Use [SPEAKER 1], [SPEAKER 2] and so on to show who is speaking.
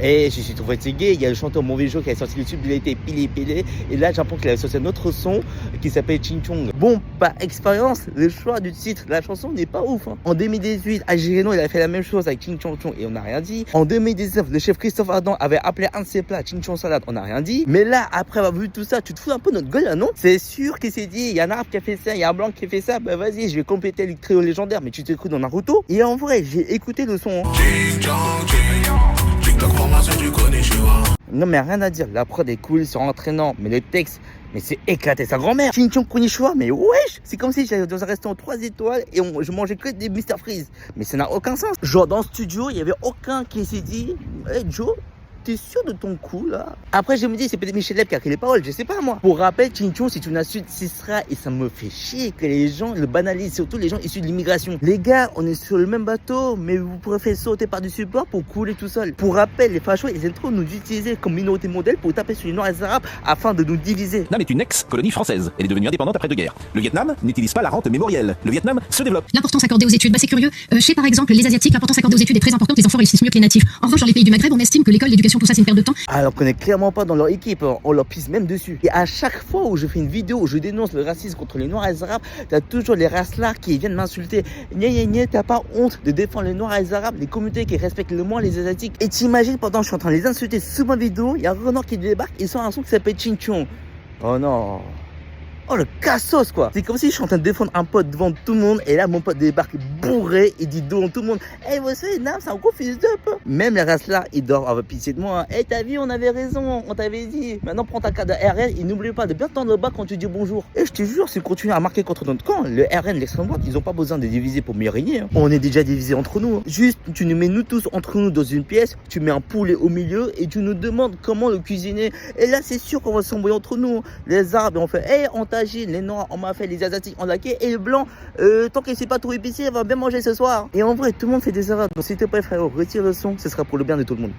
[SPEAKER 1] Et je suis trop fatigué. Il y a le chanteur Mauvais Jour qui a sorti le tube, il a été pilé. Et là, j'apprends qu'il a sorti un autre son qui s'appelle Ching Chong. Bon, par expérience, le choix du titre, la chanson n'est pas ouf. En 2018, Agireno, il a fait la même chose avec Ching Chong Chong et on n'a rien dit. En 2019, le chef Christophe Adam avait appelé un de ses plats Ching Chong Salade, on n'a rien dit. Mais là, après avoir vu tout ça, tu te fous un peu notre gueule là, non? C'est sûr qu'il s'est dit, il y a un arabe qui a fait ça, il y a un blanc qui a fait ça, bah vas-y, je vais compléter le trio légendaire, mais tu t'es cru dans Naruto? Et en vrai, j'ai écouté le son. Non mais rien à dire, la prod est cool, c'est entraînant, mais le texte, mais c'est éclaté sa grand-mère. Chinchon Konnichiwa, mais wesh, c'est comme si j'allais dans un restaurant 3 étoiles et je mangeais que des Mr Freeze. Mais ça n'a aucun sens. Genre dans le studio, il y avait aucun qui s'est dit, hey Joe, t'es sûr de ton coup là? Après je me dis c'est peut-être Michel Leb qui a écrit les paroles, je sais pas moi. Pour rappel, Chinchon c'est une insulte Sisra et ça me fait chier que les gens le banalisent, surtout les gens issus de l'immigration. Les gars, on est sur le même bateau, mais vous préférez sauter par-dessus bord pour couler tout seul. Pour rappel, les fachos ils aiment trop nous utiliser comme minorité modèle pour taper sur les noirs et les arabes afin de nous diviser.
[SPEAKER 2] Vietnam est une ex-colonie française. Elle est devenue indépendante après 2 guerres. Le Vietnam n'utilise pas la rente mémorielle. Le Vietnam se développe.
[SPEAKER 3] L'importance accordée aux études, c'est curieux. Chez par exemple les Asiatiques, l'importance accordée aux études est très importante, les enfants réussissent mieux que les natifs. En revanche, dans les pays du Maghreb, on estime que l'école, l'éducation, tout ça c'est une perte de temps.
[SPEAKER 1] Alors qu'on est clairement pas dans leur équipe, on leur pisse même dessus. Et à chaque fois où je fais une vidéo où je dénonce le racisme contre les noirs et les arabes, t'as toujours les races-là qui viennent m'insulter. T'as pas honte de défendre les noirs et les arabes, les communautés qui respectent le moins les asiatiques. Et t'imagines, pendant que je suis en train de les insulter sous ma vidéo, il y a Renard qui débarque et sort un son qui s'appelle Chinchon. Oh non. Oh le cassos quoi. C'est comme si je suis en train de défendre un pote devant tout le monde et là mon pote débarque bourré et dit devant tout le monde, hey vous savez Nam c'est un gros fils de peu. Même les races là ils doivent avoir pitié de moi. Hey t'as vu on avait raison, on t'avait dit. Maintenant prends ta carte de RN et n'oublie pas de bien tendre le bas quand tu dis bonjour. Et je te jure si on continue à marquer contre notre camp, le RN l'extrême droite ils ont pas besoin de diviser pour mieux régner. On est déjà divisé entre nous. Juste tu nous mets nous tous entre nous dans une pièce, tu mets un poulet au milieu et tu nous demandes comment le cuisiner. Et là c'est sûr qu'on va s'embrouiller entre nous. Les arabes on fait hey on les noirs, on m'a fait les asiatiques en laqué et le blanc, tant qu'il sait pas trop épicé, on va bien manger ce soir. Et en vrai, tout le monde fait des erreurs. Donc s'il te plaît, frérot, retire le son, ce sera pour le bien de tout le monde.